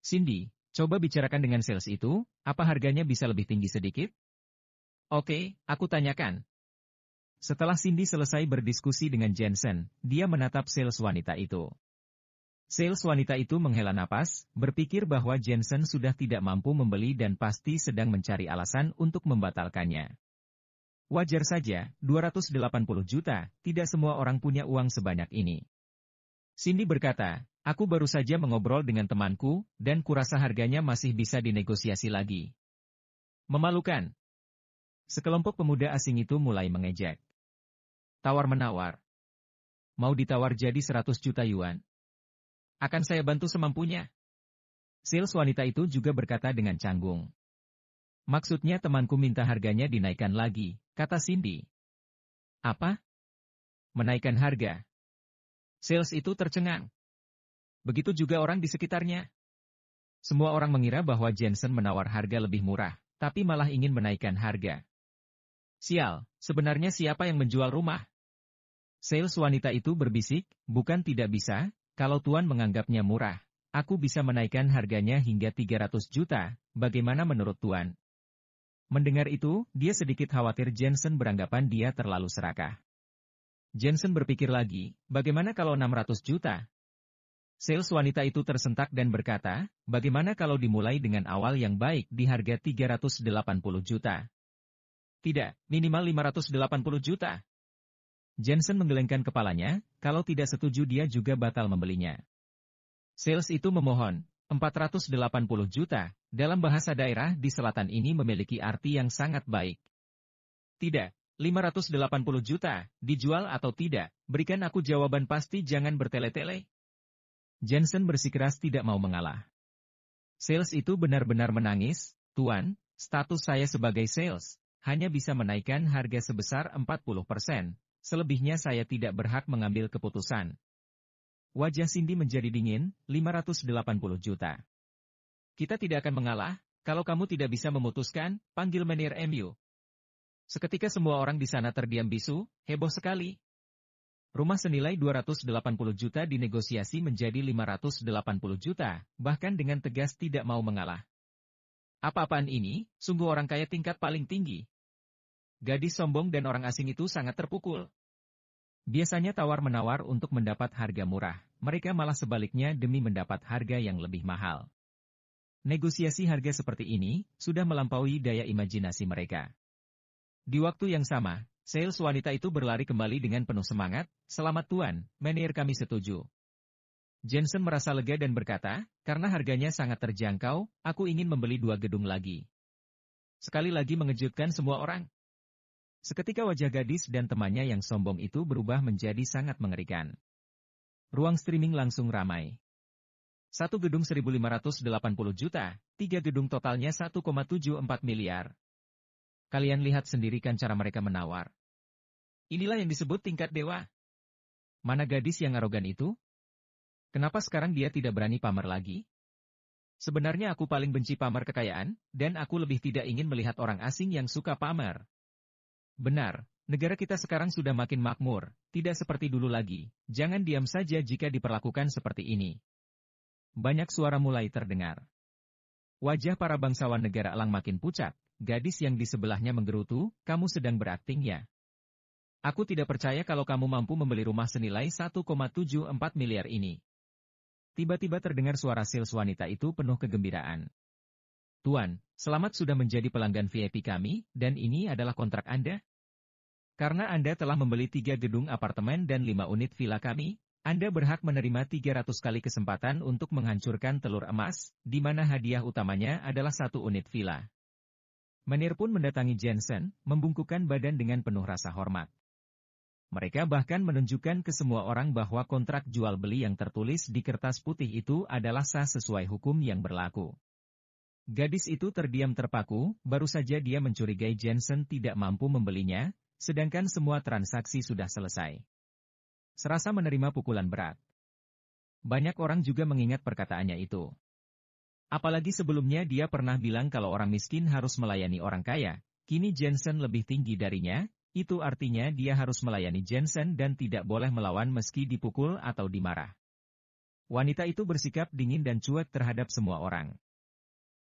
Cindy, coba bicarakan dengan sales itu, apa harganya bisa lebih tinggi sedikit? Oke, aku tanyakan. Setelah Cindy selesai berdiskusi dengan Jensen, dia menatap sales wanita itu. Sales wanita itu menghela napas, berpikir bahwa Jensen sudah tidak mampu membeli dan pasti sedang mencari alasan untuk membatalkannya. Wajar saja, 280 juta, tidak semua orang punya uang sebanyak ini. Cindy berkata, aku baru saja mengobrol dengan temanku, dan kurasa harganya masih bisa dinegosiasi lagi. Memalukan. Sekelompok pemuda asing itu mulai mengejek. Tawar-menawar. Mau ditawar jadi 100 juta yuan? Akan saya bantu semampunya. Sales wanita itu juga berkata dengan canggung. Maksudnya temanku minta harganya dinaikkan lagi, kata Cindy. Apa? Menaikkan harga? Sales itu tercengang. Begitu juga orang di sekitarnya. Semua orang mengira bahwa Jensen menawar harga lebih murah, tapi malah ingin menaikkan harga. Sial, sebenarnya siapa yang menjual rumah? Sales wanita itu berbisik, bukan tidak bisa. Kalau Tuan menganggapnya murah, aku bisa menaikkan harganya hingga 300 juta, bagaimana menurut Tuan? Mendengar itu, dia sedikit khawatir Jensen beranggapan dia terlalu serakah. Jensen berpikir lagi, bagaimana kalau 600 juta? Sales wanita itu tersentak dan berkata, bagaimana kalau dimulai dengan awal yang baik di harga 380 juta? Tidak, minimal 580 juta. Jensen menggelengkan kepalanya, kalau tidak setuju dia juga batal membelinya. Sales itu memohon, 480 juta, dalam bahasa daerah di selatan ini memiliki arti yang sangat baik. Tidak, 580 juta, dijual atau tidak, berikan aku jawaban pasti jangan bertele-tele. Jensen bersikeras tidak mau mengalah. Sales itu benar-benar menangis, Tuan, status saya sebagai sales, hanya bisa menaikkan harga sebesar 40%. Selebihnya saya tidak berhak mengambil keputusan. Wajah Cindy menjadi dingin, 580 juta. Kita tidak akan mengalah, kalau kamu tidak bisa memutuskan, panggil Menir MU. Seketika semua orang di sana terdiam bisu, heboh sekali. Rumah senilai 280 juta dinegosiasi menjadi 580 juta, bahkan dengan tegas tidak mau mengalah. Apa-apaan ini, sungguh orang kaya tingkat paling tinggi. Gadis sombong dan orang asing itu sangat terpukul. Biasanya tawar-menawar untuk mendapat harga murah, mereka malah sebaliknya demi mendapat harga yang lebih mahal. Negosiasi harga seperti ini sudah melampaui daya imajinasi mereka. Di waktu yang sama, sales wanita itu berlari kembali dengan penuh semangat, selamat Tuan, Menir kami setuju. Jensen merasa lega dan berkata, karena harganya sangat terjangkau, aku ingin membeli 2 gedung lagi. Sekali lagi mengejutkan semua orang. Seketika wajah gadis dan temannya yang sombong itu berubah menjadi sangat mengerikan. Ruang streaming langsung ramai. 1 gedung 1.580 juta, 3 gedung totalnya 1,74 miliar. Kalian lihat sendiri kan cara mereka menawar. Inilah yang disebut tingkat dewa. Mana gadis yang arogan itu? Kenapa sekarang dia tidak berani pamer lagi? Sebenarnya aku paling benci pamer kekayaan, dan aku lebih tidak ingin melihat orang asing yang suka pamer. Benar, negara kita sekarang sudah makin makmur, tidak seperti dulu lagi, jangan diam saja jika diperlakukan seperti ini. Banyak suara mulai terdengar. Wajah para bangsawan negara elang makin pucat, gadis yang di sebelahnya menggerutu, kamu sedang berakting ya? Aku tidak percaya kalau kamu mampu membeli rumah senilai 1,74 miliar ini. Tiba-tiba terdengar suara sales wanita itu penuh kegembiraan. Tuan, selamat sudah menjadi pelanggan VIP kami, dan ini adalah kontrak Anda. Karena Anda telah membeli 3 gedung apartemen dan 5 unit villa kami, Anda berhak menerima 300 kali kesempatan untuk menghancurkan telur emas, di mana hadiah utamanya adalah 1 unit villa. Menir pun mendatangi Jensen, membungkukkan badan dengan penuh rasa hormat. Mereka bahkan menunjukkan ke semua orang bahwa kontrak jual-beli yang tertulis di kertas putih itu adalah sah sesuai hukum yang berlaku. Gadis itu terdiam terpaku, baru saja dia mencurigai Jensen tidak mampu membelinya, sedangkan semua transaksi sudah selesai. Serasa menerima pukulan berat. Banyak orang juga mengingat perkataannya itu. Apalagi sebelumnya dia pernah bilang kalau orang miskin harus melayani orang kaya, kini Jensen lebih tinggi darinya, itu artinya dia harus melayani Jensen dan tidak boleh melawan meski dipukul atau dimarah. Wanita itu bersikap dingin dan cuek terhadap semua orang.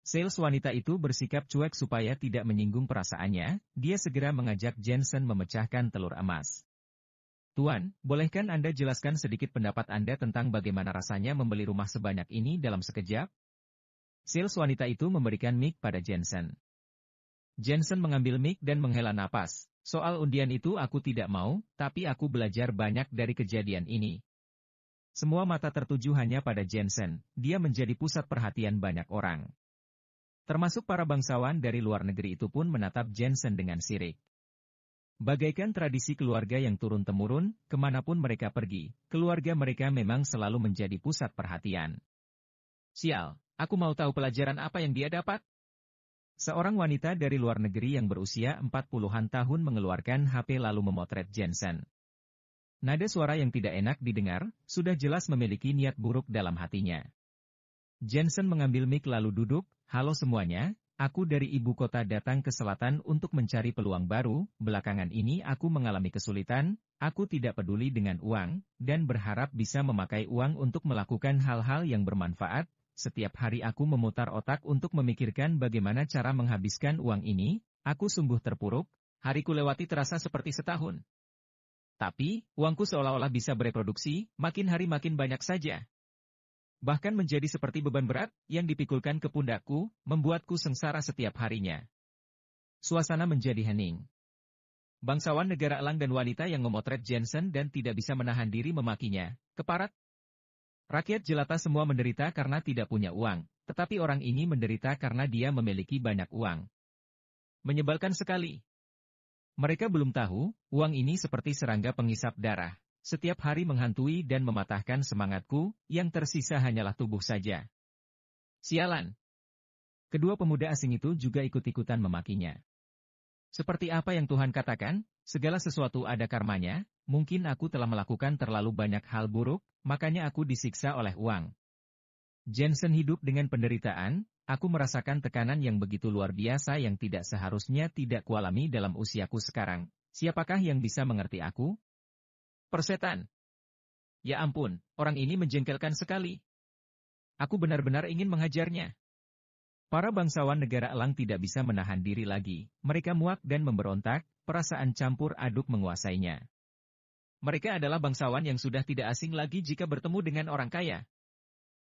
Sales wanita itu bersikap cuek supaya tidak menyinggung perasaannya, dia segera mengajak Jensen memecahkan telur emas. Tuan, bolehkan Anda jelaskan sedikit pendapat Anda tentang bagaimana rasanya membeli rumah sebanyak ini dalam sekejap? Sales wanita itu memberikan mic pada Jensen. Jensen mengambil mic dan menghela napas. Soal undian itu aku tidak mau, tapi aku belajar banyak dari kejadian ini. Semua mata tertuju hanya pada Jensen, dia menjadi pusat perhatian banyak orang. Termasuk para bangsawan dari luar negeri itu pun menatap Jensen dengan sirik. Bagaikan tradisi keluarga yang turun-temurun, kemanapun mereka pergi, keluarga mereka memang selalu menjadi pusat perhatian. Sial, aku mau tahu pelajaran apa yang dia dapat. Seorang wanita dari luar negeri yang berusia 40-an tahun mengeluarkan HP lalu memotret Jensen. Nada suara yang tidak enak didengar, sudah jelas memiliki niat buruk dalam hatinya. Jensen mengambil mic lalu duduk, halo semuanya, aku dari ibu kota datang ke selatan untuk mencari peluang baru, belakangan ini aku mengalami kesulitan, aku tidak peduli dengan uang, dan berharap bisa memakai uang untuk melakukan hal-hal yang bermanfaat. Setiap hari aku memutar otak untuk memikirkan bagaimana cara menghabiskan uang ini, aku sungguh terpuruk, hariku lewati terasa seperti setahun. Tapi, uangku seolah-olah bisa bereproduksi, makin hari makin banyak saja. Bahkan menjadi seperti beban berat, yang dipikulkan ke pundakku, membuatku sengsara setiap harinya. Suasana menjadi hening. Bangsawan negara elang dan wanita yang memotret Jensen dan tidak bisa menahan diri memakinya, keparat. Rakyat jelata semua menderita karena tidak punya uang, tetapi orang ini menderita karena dia memiliki banyak uang. Menyebalkan sekali. Mereka belum tahu, uang ini seperti serangga penghisap darah. Setiap hari menghantui dan mematahkan semangatku, yang tersisa hanyalah tubuh saja. Sialan. Kedua pemuda asing itu juga ikut-ikutan memakinya. Seperti apa yang Tuhan katakan, segala sesuatu ada karmanya, mungkin aku telah melakukan terlalu banyak hal buruk, makanya aku disiksa oleh uang. Jensen hidup dengan penderitaan, aku merasakan tekanan yang begitu luar biasa yang tidak seharusnya tidak kualami dalam usiaku sekarang. Siapakah yang bisa mengerti aku? Persetan. Ya ampun, orang ini menjengkelkan sekali. Aku benar-benar ingin menghajarnya. Para bangsawan negara elang tidak bisa menahan diri lagi, mereka muak dan memberontak, perasaan campur aduk menguasainya. Mereka adalah bangsawan yang sudah tidak asing lagi jika bertemu dengan orang kaya.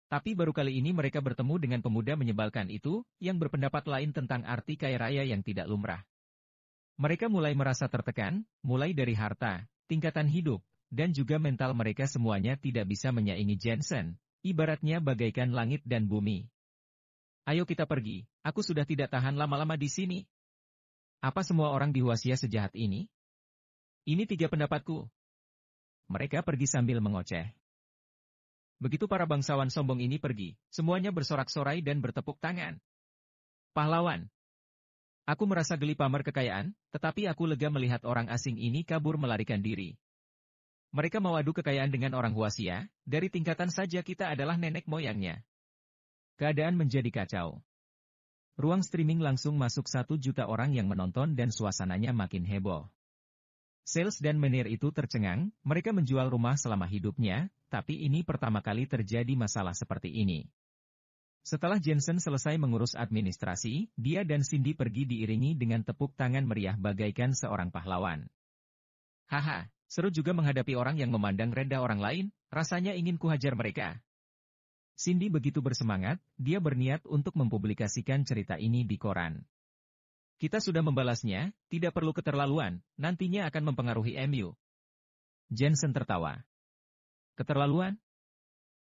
Tapi baru kali ini mereka bertemu dengan pemuda menyebalkan itu, yang berpendapat lain tentang arti kaya raya yang tidak lumrah. Mereka mulai merasa tertekan, mulai dari harta, tingkatan hidup, dan juga mental mereka semuanya tidak bisa menyaingi Jensen, ibaratnya bagaikan langit dan bumi. Ayo kita pergi, aku sudah tidak tahan lama-lama di sini. Apa semua orang di Huaxia sejahat ini? Ini 3 pendapatku. Mereka pergi sambil mengoceh. Begitu para bangsawan sombong ini pergi, semuanya bersorak-sorai dan bertepuk tangan. Pahlawan. Aku merasa geli pamer kekayaan, tetapi aku lega melihat orang asing ini kabur melarikan diri. Mereka mau adu kekayaan dengan orang Huaxia, dari tingkatan saja kita adalah nenek moyangnya. Keadaan menjadi kacau. Ruang streaming langsung masuk 1 juta orang yang menonton dan suasananya makin heboh. Sales dan Menir itu tercengang, mereka menjual rumah selama hidupnya, tapi ini pertama kali terjadi masalah seperti ini. Setelah Jensen selesai mengurus administrasi, dia dan Cindy pergi diiringi dengan tepuk tangan meriah bagaikan seorang pahlawan. Haha, seru juga menghadapi orang yang memandang rendah orang lain, rasanya ingin kuhajar mereka. Cindy begitu bersemangat, dia berniat untuk mempublikasikan cerita ini di koran. Kita sudah membalasnya, tidak perlu keterlaluan, nantinya akan mempengaruhi MU. Jensen tertawa. Keterlaluan?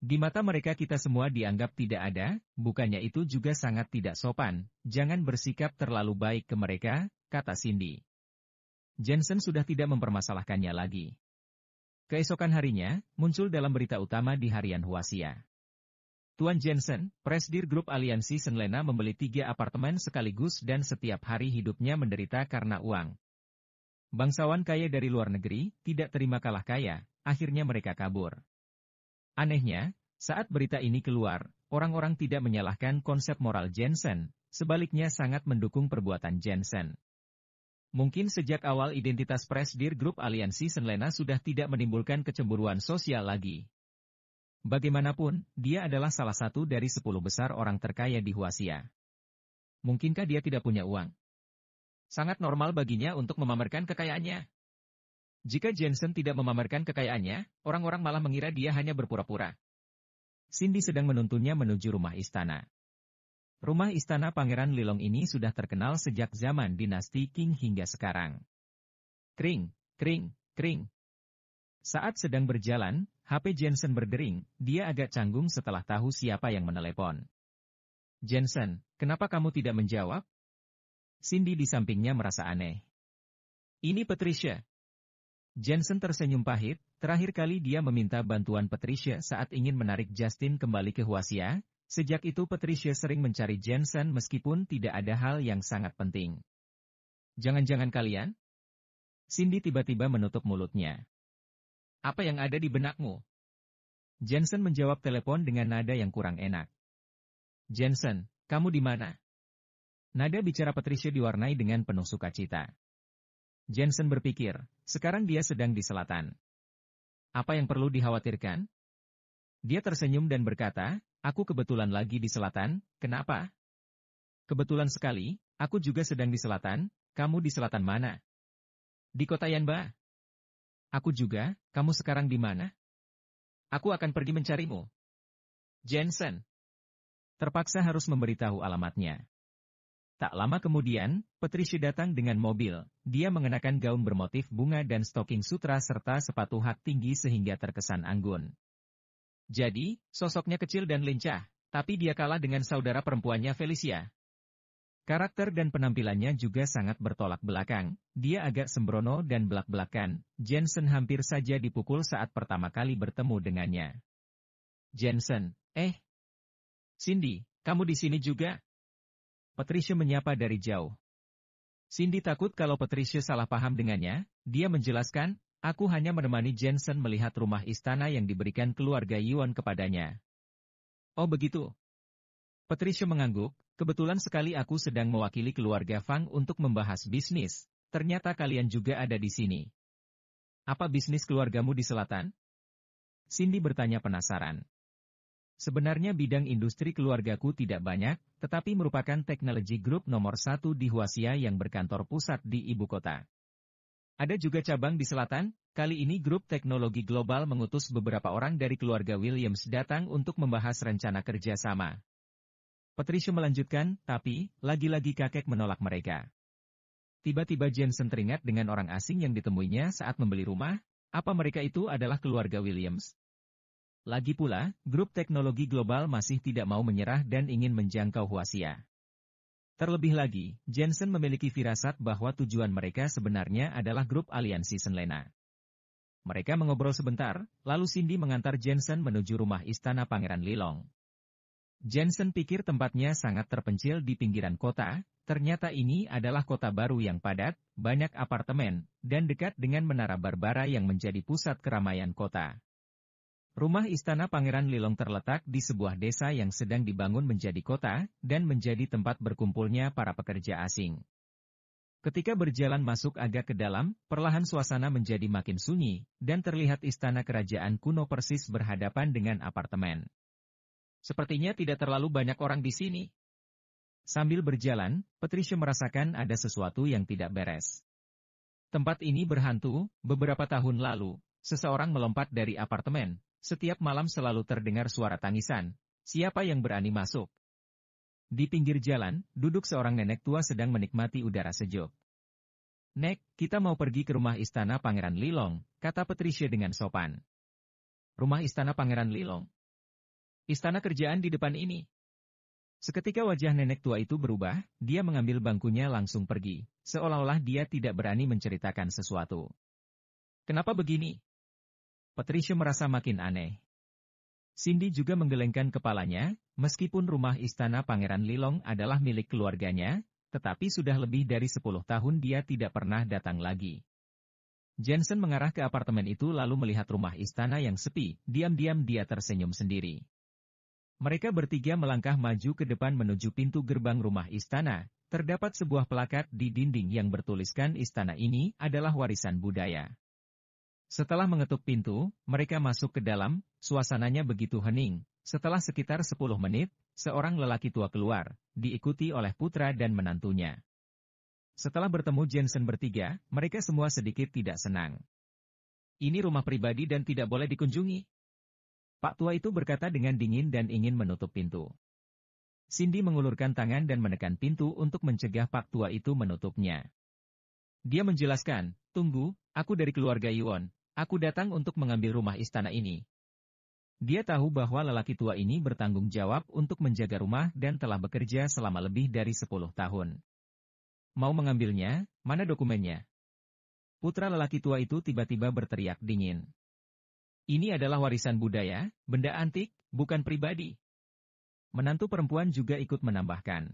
Di mata mereka kita semua dianggap tidak ada, bukannya itu juga sangat tidak sopan, jangan bersikap terlalu baik ke mereka, kata Cindy. Jensen sudah tidak mempermasalahkannya lagi. Keesokan harinya, muncul dalam berita utama di harian Huaxia. Tuan Jensen, Presdir Grup Aliansi Senlena membeli 3 apartemen sekaligus dan setiap hari hidupnya menderita karena uang. Bangsawan kaya dari luar negeri, tidak terima kalah kaya, akhirnya mereka kabur. Anehnya, saat berita ini keluar, orang-orang tidak menyalahkan konsep moral Jensen, sebaliknya sangat mendukung perbuatan Jensen. Mungkin sejak awal identitas Presdir Grup Aliansi Senlena sudah tidak menimbulkan kecemburuan sosial lagi. Bagaimanapun, dia adalah salah satu dari 10 besar orang terkaya di Huaxia. Mungkinkah dia tidak punya uang? Sangat normal baginya untuk memamerkan kekayaannya. Jika Jensen tidak memamerkan kekayaannya, orang-orang malah mengira dia hanya berpura-pura. Cindy sedang menuntunnya menuju rumah istana. Rumah istana Pangeran Lilong ini sudah terkenal sejak zaman dinasti Qing hingga sekarang. Kring, kring, kring. Saat sedang berjalan, HP Jensen berdering, dia agak canggung setelah tahu siapa yang menelepon. Jensen, kenapa kamu tidak menjawab? Cindy di sampingnya merasa aneh. Ini Patricia. Jensen tersenyum pahit, terakhir kali dia meminta bantuan Patricia saat ingin menarik Justin kembali ke Huaxia. Sejak itu Patricia sering mencari Jensen meskipun tidak ada hal yang sangat penting. Jangan-jangan kalian? Cindy tiba-tiba menutup mulutnya. Apa yang ada di benakmu? Jensen menjawab telepon dengan nada yang kurang enak. Jensen, kamu di mana? Nada bicara Patricia diwarnai dengan penuh sukacita. Jensen berpikir, sekarang dia sedang di selatan. Apa yang perlu dikhawatirkan? Dia tersenyum dan berkata, aku kebetulan lagi di selatan, kenapa? Kebetulan sekali, aku juga sedang di selatan, kamu di selatan mana? Di kota Yanba. Aku juga, kamu sekarang di mana? Aku akan pergi mencarimu. Jensen. Terpaksa harus memberitahu alamatnya. Tak lama kemudian, Patricia datang dengan mobil. Dia mengenakan gaun bermotif bunga dan stoking sutra serta sepatu hak tinggi sehingga terkesan anggun. Jadi, sosoknya kecil dan lincah, tapi dia kalah dengan saudara perempuannya Felicia. Karakter dan penampilannya juga sangat bertolak belakang. Dia agak sembrono dan belak-belakan. Jensen hampir saja dipukul saat pertama kali bertemu dengannya. Jensen, Cindy, kamu di sini juga? Patricia menyapa dari jauh. Cindy takut kalau Patricia salah paham dengannya. Dia menjelaskan, aku hanya menemani Jensen melihat rumah istana yang diberikan keluarga Yuan kepadanya. Oh begitu. Patricia mengangguk, kebetulan sekali aku sedang mewakili keluarga Fang untuk membahas bisnis. Ternyata kalian juga ada di sini. Apa bisnis keluargamu di selatan? Cindy bertanya penasaran. Sebenarnya bidang industri keluargaku tidak banyak, tetapi merupakan teknologi grup nomor 1 di Huaxia yang berkantor pusat di ibu kota. Ada juga cabang di selatan, kali ini grup teknologi global mengutus beberapa orang dari keluarga Williams datang untuk membahas rencana kerja sama. Patricia melanjutkan, tapi, lagi-lagi kakek menolak mereka. Tiba-tiba Jensen teringat dengan orang asing yang ditemuinya saat membeli rumah, apa mereka itu adalah keluarga Williams? Lagi pula, grup teknologi global masih tidak mau menyerah dan ingin menjangkau Huaxia. Terlebih lagi, Jensen memiliki firasat bahwa tujuan mereka sebenarnya adalah grup aliansi Senlena. Mereka mengobrol sebentar, lalu Cindy mengantar Jensen menuju rumah istana Pangeran Lilong. Jensen pikir tempatnya sangat terpencil di pinggiran kota, ternyata ini adalah kota baru yang padat, banyak apartemen, dan dekat dengan Menara Barbara yang menjadi pusat keramaian kota. Rumah istana Pangeran Lilong terletak di sebuah desa yang sedang dibangun menjadi kota, dan menjadi tempat berkumpulnya para pekerja asing. Ketika berjalan masuk agak ke dalam, perlahan suasana menjadi makin sunyi, dan terlihat istana kerajaan kuno persis berhadapan dengan apartemen. Sepertinya tidak terlalu banyak orang di sini. Sambil berjalan, Patricia merasakan ada sesuatu yang tidak beres. Tempat ini berhantu, beberapa tahun lalu, seseorang melompat dari apartemen. Setiap malam selalu terdengar suara tangisan. Siapa yang berani masuk? Di pinggir jalan, duduk seorang nenek tua sedang menikmati udara sejuk. Nek, kita mau pergi ke rumah istana Pangeran Lilong, kata Patricia dengan sopan. Rumah istana Pangeran Lilong? Istana kerjaan di depan ini. Seketika wajah nenek tua itu berubah, dia mengambil bangkunya langsung pergi, seolah-olah dia tidak berani menceritakan sesuatu. Kenapa begini? Patricia merasa makin aneh. Cindy juga menggelengkan kepalanya, meskipun rumah istana Pangeran Lilong adalah milik keluarganya, tetapi sudah lebih dari 10 tahun dia tidak pernah datang lagi. Jensen mengarah ke apartemen itu lalu melihat rumah istana yang sepi, diam-diam dia tersenyum sendiri. Mereka bertiga melangkah maju ke depan menuju pintu gerbang rumah istana, terdapat sebuah plakat di dinding yang bertuliskan istana ini adalah warisan budaya. Setelah mengetuk pintu, mereka masuk ke dalam, suasananya begitu hening. Setelah sekitar 10 menit, seorang lelaki tua keluar, diikuti oleh putra dan menantunya. Setelah bertemu Jensen bertiga, mereka semua sedikit tidak senang. Ini rumah pribadi dan tidak boleh dikunjungi. Pak tua itu berkata dengan dingin dan ingin menutup pintu. Cindy mengulurkan tangan dan menekan pintu untuk mencegah Pak tua itu menutupnya. Dia menjelaskan, tunggu, aku dari keluarga Yuan, aku datang untuk mengambil rumah istana ini. Dia tahu bahwa lelaki tua ini bertanggung jawab untuk menjaga rumah dan telah bekerja selama lebih dari 10 tahun. Mau mengambilnya, mana dokumennya? Putra lelaki tua itu tiba-tiba berteriak dingin. Ini adalah warisan budaya, benda antik, bukan pribadi. Menantu perempuan juga ikut menambahkan.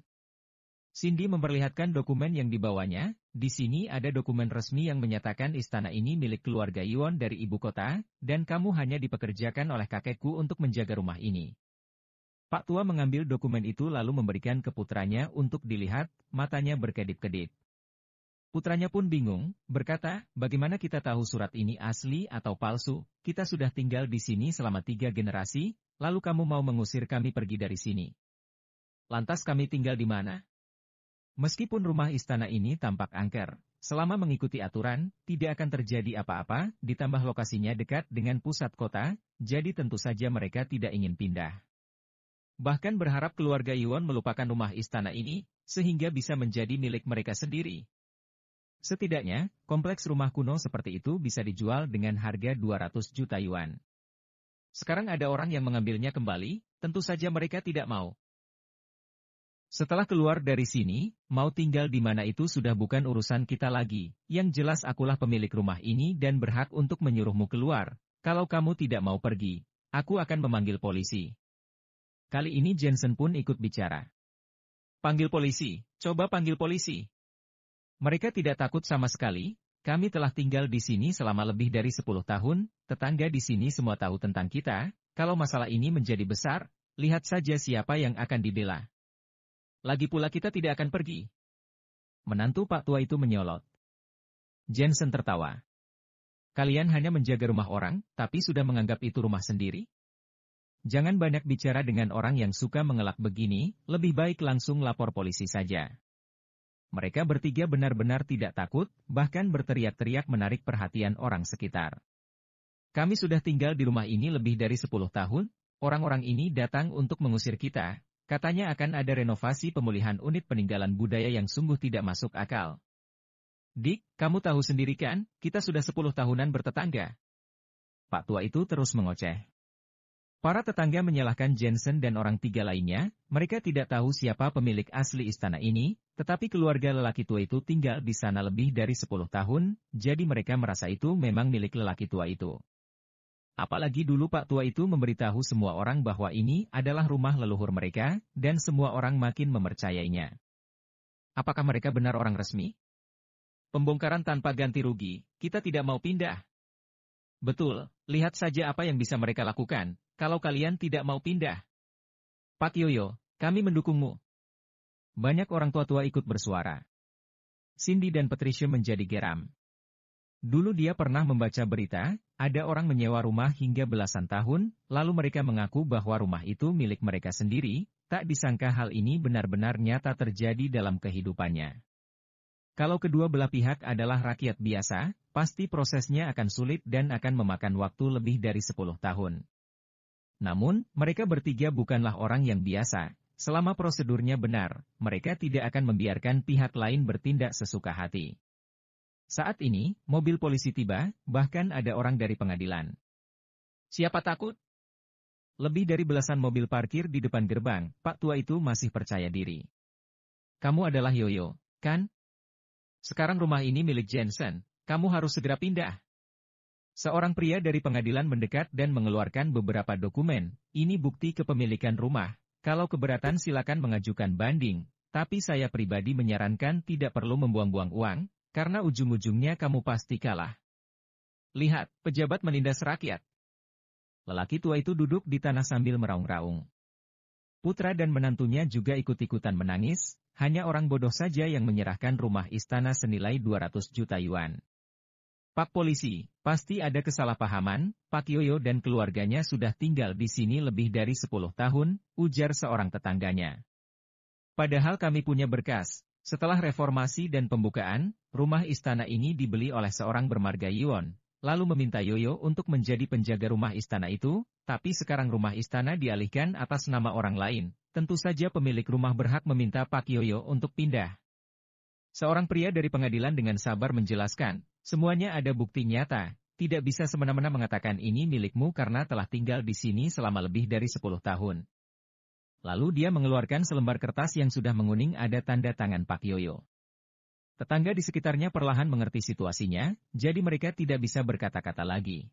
Cindy memperlihatkan dokumen yang dibawanya. Di sini ada dokumen resmi yang menyatakan istana ini milik keluarga Yuan dari ibu kota, dan kamu hanya dipekerjakan oleh kakekku untuk menjaga rumah ini. Pak tua mengambil dokumen itu lalu memberikan ke putranya untuk dilihat, matanya berkedip-kedip. Putranya pun bingung, berkata, bagaimana kita tahu surat ini asli atau palsu? Kita sudah tinggal di sini selama 3 generasi, lalu kamu mau mengusir kami pergi dari sini. Lantas kami tinggal di mana? Meskipun rumah istana ini tampak angker, selama mengikuti aturan, tidak akan terjadi apa-apa, ditambah lokasinya dekat dengan pusat kota, jadi tentu saja mereka tidak ingin pindah. Bahkan berharap keluarga Yuan melupakan rumah istana ini, sehingga bisa menjadi milik mereka sendiri. Setidaknya, kompleks rumah kuno seperti itu bisa dijual dengan harga 200 juta yuan. Sekarang ada orang yang mengambilnya kembali, tentu saja mereka tidak mau. Setelah keluar dari sini, mau tinggal di mana itu sudah bukan urusan kita lagi. Yang jelas akulah pemilik rumah ini dan berhak untuk menyuruhmu keluar. Kalau kamu tidak mau pergi, aku akan memanggil polisi. Kali ini Jensen pun ikut bicara. Panggil polisi, coba panggil polisi. Mereka tidak takut sama sekali, kami telah tinggal di sini selama lebih dari 10 tahun, tetangga di sini semua tahu tentang kita, kalau masalah ini menjadi besar, lihat saja siapa yang akan dibela. Lagi pula kita tidak akan pergi. Menantu Pak tua itu menyolot. Jensen tertawa. Kalian hanya menjaga rumah orang, tapi sudah menganggap itu rumah sendiri? Jangan banyak bicara dengan orang yang suka mengelak begini, lebih baik langsung lapor polisi saja. Mereka bertiga benar-benar tidak takut, bahkan berteriak-teriak menarik perhatian orang sekitar. Kami sudah tinggal di rumah ini lebih dari 10 tahun, orang-orang ini datang untuk mengusir kita. Katanya akan ada renovasi pemulihan unit peninggalan budaya yang sungguh tidak masuk akal. Dik, kamu tahu sendiri kan, kita sudah 10 tahunan bertetangga. Pak tua itu terus mengoceh. Para tetangga menyalahkan Jensen dan orang 3 lainnya, mereka tidak tahu siapa pemilik asli istana ini, tetapi keluarga lelaki tua itu tinggal di sana lebih dari 10 tahun, jadi mereka merasa itu memang milik lelaki tua itu. Apalagi dulu Pak tua itu memberitahu semua orang bahwa ini adalah rumah leluhur mereka, dan semua orang makin mempercayainya. Apakah mereka benar orang resmi? Pembongkaran tanpa ganti rugi, kita tidak mau pindah. Betul, lihat saja apa yang bisa mereka lakukan, kalau kalian tidak mau pindah. Pak Yoyo, kami mendukungmu. Banyak orang tua-tua ikut bersuara. Cindy dan Patricia menjadi geram. Dulu dia pernah membaca berita, ada orang menyewa rumah hingga belasan tahun, lalu mereka mengaku bahwa rumah itu milik mereka sendiri, tak disangka hal ini benar-benar nyata terjadi dalam kehidupannya. Kalau kedua belah pihak adalah rakyat biasa, pasti prosesnya akan sulit dan akan memakan waktu lebih dari 10 tahun. Namun, mereka bertiga bukanlah orang yang biasa, selama prosedurnya benar, mereka tidak akan membiarkan pihak lain bertindak sesuka hati. Saat ini, mobil polisi tiba, bahkan ada orang dari pengadilan. Siapa takut? Lebih dari belasan mobil parkir di depan gerbang, Pak tua itu masih percaya diri. Kamu adalah Yoyo, kan? Sekarang rumah ini milik Jensen, kamu harus segera pindah. Seorang pria dari pengadilan mendekat dan mengeluarkan beberapa dokumen, ini bukti kepemilikan rumah. Kalau keberatan silakan mengajukan banding, tapi saya pribadi menyarankan tidak perlu membuang-buang uang, karena ujung-ujungnya kamu pasti kalah. Lihat, pejabat menindas rakyat. Lelaki tua itu duduk di tanah sambil meraung-raung. Putra dan menantunya juga ikut-ikutan menangis, hanya orang bodoh saja yang menyerahkan rumah istana senilai 200 juta yuan. Pak Polisi, pasti ada kesalahpahaman, Pak Yoyo dan keluarganya sudah tinggal di sini lebih dari 10 tahun, ujar seorang tetangganya. Padahal kami punya berkas. Setelah reformasi dan pembukaan, rumah istana ini dibeli oleh seorang bermarga Yuan, lalu meminta Yoyo untuk menjadi penjaga rumah istana itu, tapi sekarang rumah istana dialihkan atas nama orang lain. Tentu saja pemilik rumah berhak meminta Pak Yoyo untuk pindah. Seorang pria dari pengadilan dengan sabar menjelaskan, semuanya ada bukti nyata, tidak bisa semena-mena mengatakan ini milikmu karena telah tinggal di sini selama lebih dari 10 tahun. Lalu dia mengeluarkan selembar kertas yang sudah menguning ada tanda tangan Pak Yoyo. Tetangga di sekitarnya perlahan mengerti situasinya, jadi mereka tidak bisa berkata-kata lagi.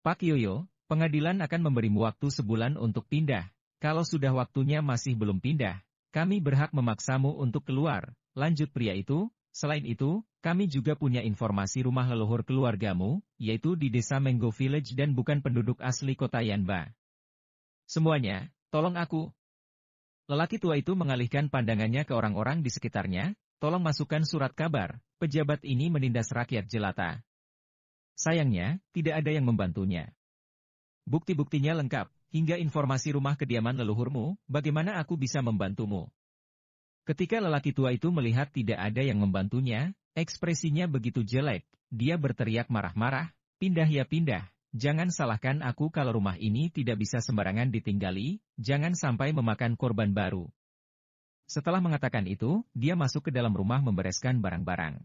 Pak Yoyo, pengadilan akan memberimu waktu sebulan untuk pindah. Kalau sudah waktunya masih belum pindah, kami berhak memaksamu untuk keluar. Lanjut pria itu, selain itu, kami juga punya informasi rumah leluhur keluargamu, yaitu di desa Mango Village dan bukan penduduk asli kota Yanba. Semuanya, tolong aku. Lelaki tua itu mengalihkan pandangannya ke orang-orang di sekitarnya, tolong masukkan surat kabar, pejabat ini menindas rakyat jelata. Sayangnya, tidak ada yang membantunya. Bukti-buktinya lengkap, hingga informasi rumah kediaman leluhurmu, bagaimana aku bisa membantumu? Ketika lelaki tua itu melihat tidak ada yang membantunya, ekspresinya begitu jelek, dia berteriak marah-marah, pindah ya pindah, jangan salahkan aku kalau rumah ini tidak bisa sembarangan ditinggali, jangan sampai memakan korban baru. Setelah mengatakan itu, dia masuk ke dalam rumah membereskan barang-barang.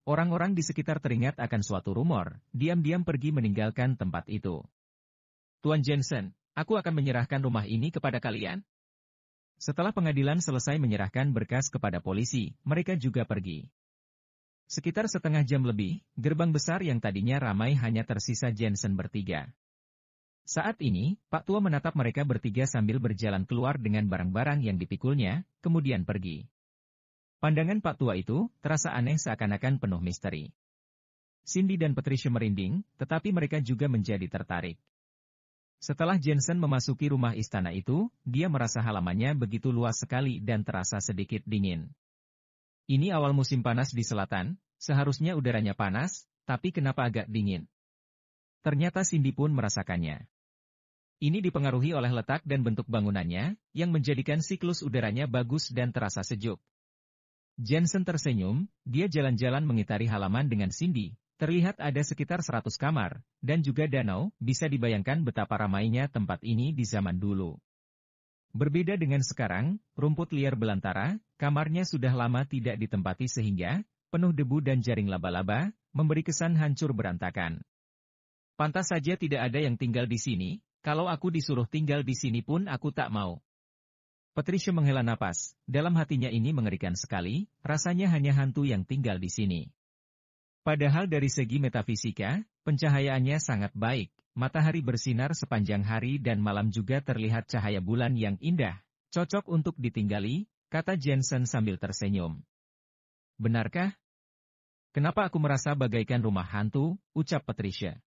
Orang-orang di sekitar teringat akan suatu rumor, diam-diam pergi meninggalkan tempat itu. Tuan Jensen, aku akan menyerahkan rumah ini kepada kalian. Setelah pengadilan selesai menyerahkan berkas kepada polisi, mereka juga pergi. Sekitar setengah jam lebih, gerbang besar yang tadinya ramai hanya tersisa Jensen bertiga. Saat ini, Pak Tua menatap mereka bertiga sambil berjalan keluar dengan barang-barang yang dipikulnya, kemudian pergi. Pandangan Pak Tua itu terasa aneh seakan-akan penuh misteri. Cindy dan Patricia merinding, tetapi mereka juga menjadi tertarik. Setelah Jensen memasuki rumah istana itu, dia merasa halamannya begitu luas sekali dan terasa sedikit dingin. Ini awal musim panas di selatan, seharusnya udaranya panas, tapi kenapa agak dingin? Ternyata Cindy pun merasakannya. Ini dipengaruhi oleh letak dan bentuk bangunannya, yang menjadikan siklus udaranya bagus dan terasa sejuk. Jensen tersenyum, dia jalan-jalan mengitari halaman dengan Cindy. Terlihat ada sekitar 100 kamar, dan juga danau, bisa dibayangkan betapa ramainya tempat ini di zaman dulu. Berbeda dengan sekarang, rumput liar belantara, kamarnya sudah lama tidak ditempati sehingga, penuh debu dan jaring laba-laba, memberi kesan hancur berantakan. Pantas saja tidak ada yang tinggal di sini, kalau aku disuruh tinggal di sini pun aku tak mau. Patricia menghela napas, dalam hatinya ini mengerikan sekali, rasanya hanya hantu yang tinggal di sini. Padahal dari segi metafisika, pencahayaannya sangat baik, matahari bersinar sepanjang hari dan malam juga terlihat cahaya bulan yang indah, cocok untuk ditinggali, kata Jensen sambil tersenyum. Benarkah? Kenapa aku merasa bagaikan rumah hantu, ucap Patricia.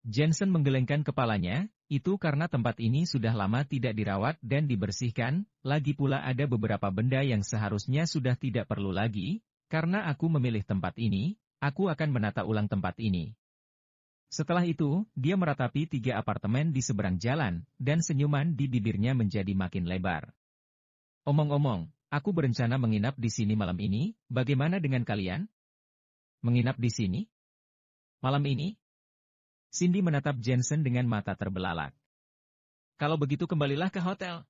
Jensen menggelengkan kepalanya, itu karena tempat ini sudah lama tidak dirawat dan dibersihkan, lagi pula ada beberapa benda yang seharusnya sudah tidak perlu lagi, karena aku memilih tempat ini, aku akan menata ulang tempat ini. Setelah itu, dia meratapi 3 apartemen di seberang jalan, dan senyuman di bibirnya menjadi makin lebar. Omong-omong, aku berencana menginap di sini malam ini, bagaimana dengan kalian? Menginap di sini? Malam ini? Cindy menatap Jensen dengan mata terbelalak. Kalau begitu kembalilah ke hotel.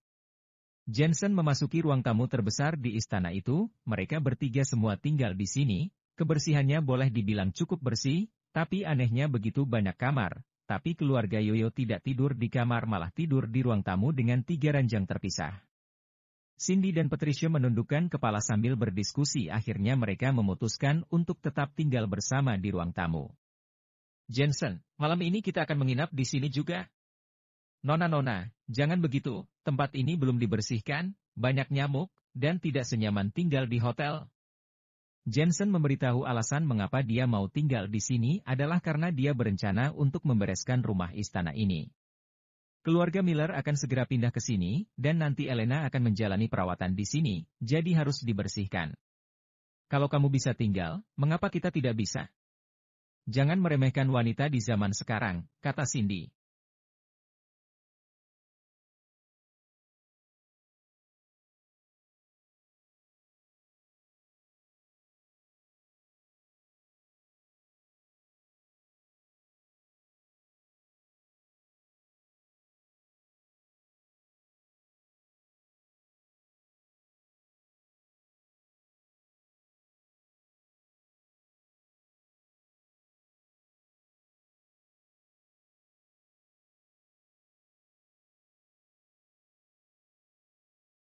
Jensen memasuki ruang tamu terbesar di istana itu, mereka bertiga semua tinggal di sini. Kebersihannya boleh dibilang cukup bersih, tapi anehnya begitu banyak kamar, tapi keluarga Yoyo tidak tidur di kamar malah tidur di ruang tamu dengan 3 ranjang terpisah. Cindy dan Patricia menundukkan kepala sambil berdiskusi akhirnya mereka memutuskan untuk tetap tinggal bersama di ruang tamu. Jensen, malam ini kita akan menginap di sini juga. Nona, jangan begitu, tempat ini belum dibersihkan, banyak nyamuk, dan tidak senyaman tinggal di hotel. Jensen memberitahu alasan mengapa dia mau tinggal di sini adalah karena dia berencana untuk membereskan rumah istana ini. Keluarga Miller akan segera pindah ke sini, dan nanti Elena akan menjalani perawatan di sini, jadi harus dibersihkan. Kalau kamu bisa tinggal, mengapa kita tidak bisa? Jangan meremehkan wanita di zaman sekarang, kata Cindy.